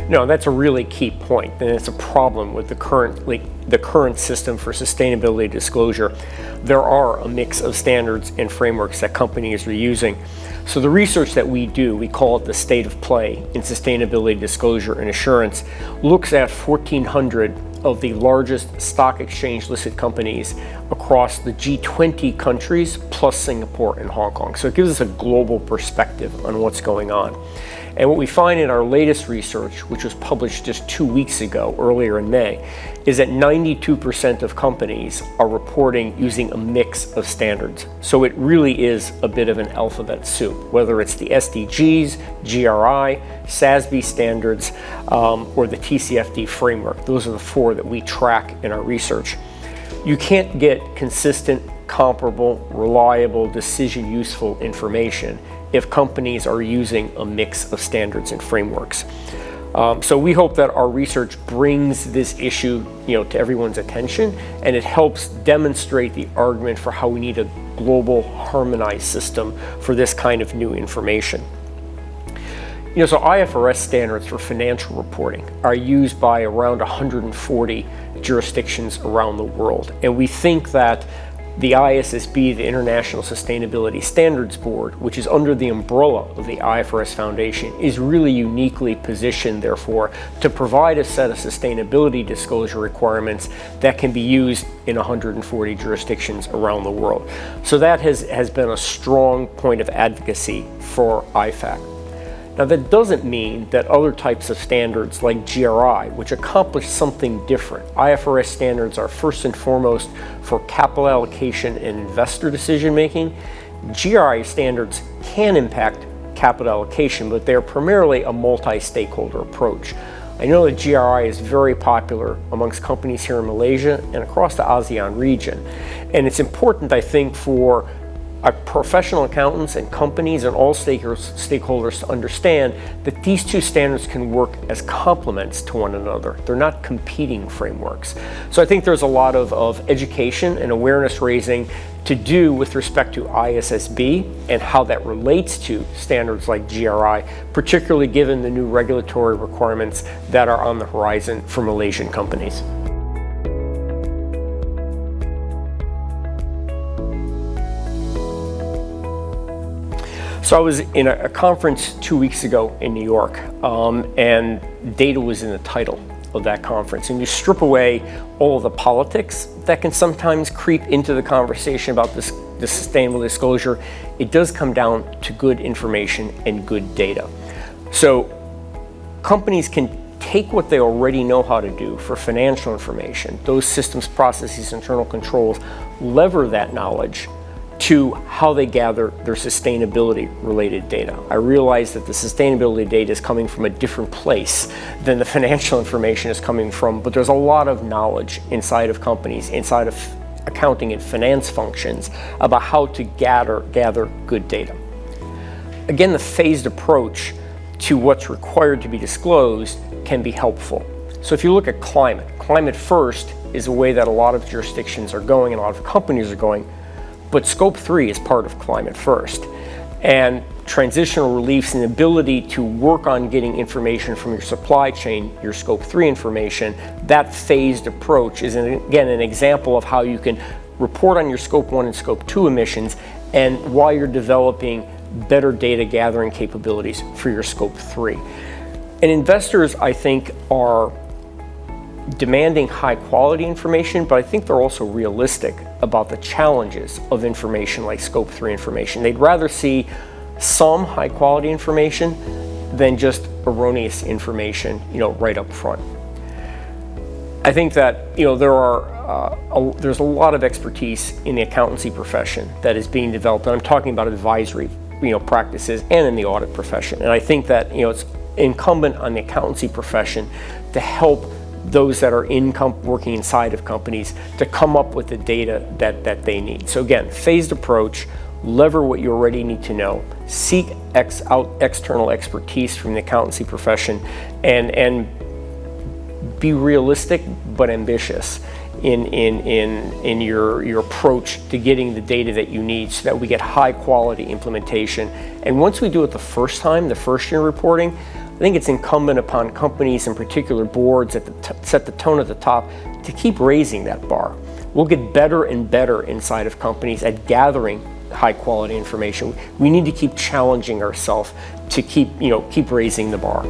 No, that's a really key point, and it's a problem with the current system for sustainability disclosure. There are a mix of standards and frameworks that companies are using. So the research that we do, we call it the state of play in sustainability disclosure and assurance, looks at 1,400 of the largest stock exchange listed companies across the G20 countries plus Singapore and Hong Kong. So it gives us a global perspective on what's going on. And what we find in our latest research, which was published just 2 weeks ago, earlier in May, is that 92% of companies are reporting using a mix of standards. So it really is a bit of an alphabet soup, whether it's the SDGs, GRI, SASB standards, or the TCFD framework. Those are the 4 that we track in our research. You can't get consistent, comparable, reliable, decision-useful information if companies are using a mix of standards and frameworks. So we hope that our research brings this issue, to everyone's attention, and it helps demonstrate the argument for how we need a global, harmonized system for this kind of new information. So IFRS standards for financial reporting are used by around 140 jurisdictions around the world, and we think that the ISSB, the International Sustainability Standards Board, which is under the umbrella of the IFRS Foundation, is really uniquely positioned, therefore, to provide a set of sustainability disclosure requirements that can be used in 140 jurisdictions around the world. So that has been a strong point of advocacy for IFAC. Now, that doesn't mean that other types of standards like GRI, which accomplish something different. IFRS standards are first and foremost for capital allocation and investor decision making. GRI standards can impact capital allocation, but they're primarily a multi-stakeholder approach. I know that GRI is very popular amongst companies here in Malaysia and across the ASEAN region. And it's important, I think, for our professional accountants and companies and all stakeholders to understand that these 2 standards can work as complements to one another. They're not competing frameworks. So I think there's a lot of education and awareness raising to do with respect to ISSB and how that relates to standards like GRI, particularly given the new regulatory requirements that are on the horizon for Malaysian companies. So I was in a conference 2 weeks ago in New York, and data was in the title of that conference. And you strip away all of the politics that can sometimes creep into the conversation about this sustainable disclosure, it does come down to good information and good data. So companies can take what they already know how to do for financial information, those systems, processes, internal controls, lever that knowledge to how they gather their sustainability related data. I realize that the sustainability data is coming from a different place than the financial information is coming from, but there's a lot of knowledge inside of companies, inside of accounting and finance functions about how to gather good data. Again, the phased approach to what's required to be disclosed can be helpful. So if you look at climate first is a way that a lot of jurisdictions are going and a lot of companies are going. But Scope 3 is part of climate first. And transitional reliefs and the ability to work on getting information from your supply chain, your Scope 3 information, that phased approach is, again, an example of how you can report on your Scope 1 and Scope 2 emissions, and while you're developing better data gathering capabilities for your Scope 3. And investors, I think, are demanding high quality information, but I think they're also realistic about the challenges of information like Scope 3 information. They'd rather see some high quality information than just erroneous information, right up front. I think that, there's a lot of expertise in the accountancy profession that is being developed, and I'm talking about advisory, practices and in the audit profession. And I think that, it's incumbent on the accountancy profession to help those that are working inside of companies to come up with the data that they need. So again, phased approach, lever what you already need to know, seek external expertise from the accountancy profession, and be realistic but ambitious in your approach to getting the data that you need so that we get high quality implementation. And once we do it the first time, the first year reporting, I think it's incumbent upon companies, in particular boards, that set the tone at the top to keep raising that bar. We'll get better and better inside of companies at gathering high quality information. We need to keep challenging ourselves to keep raising the bar.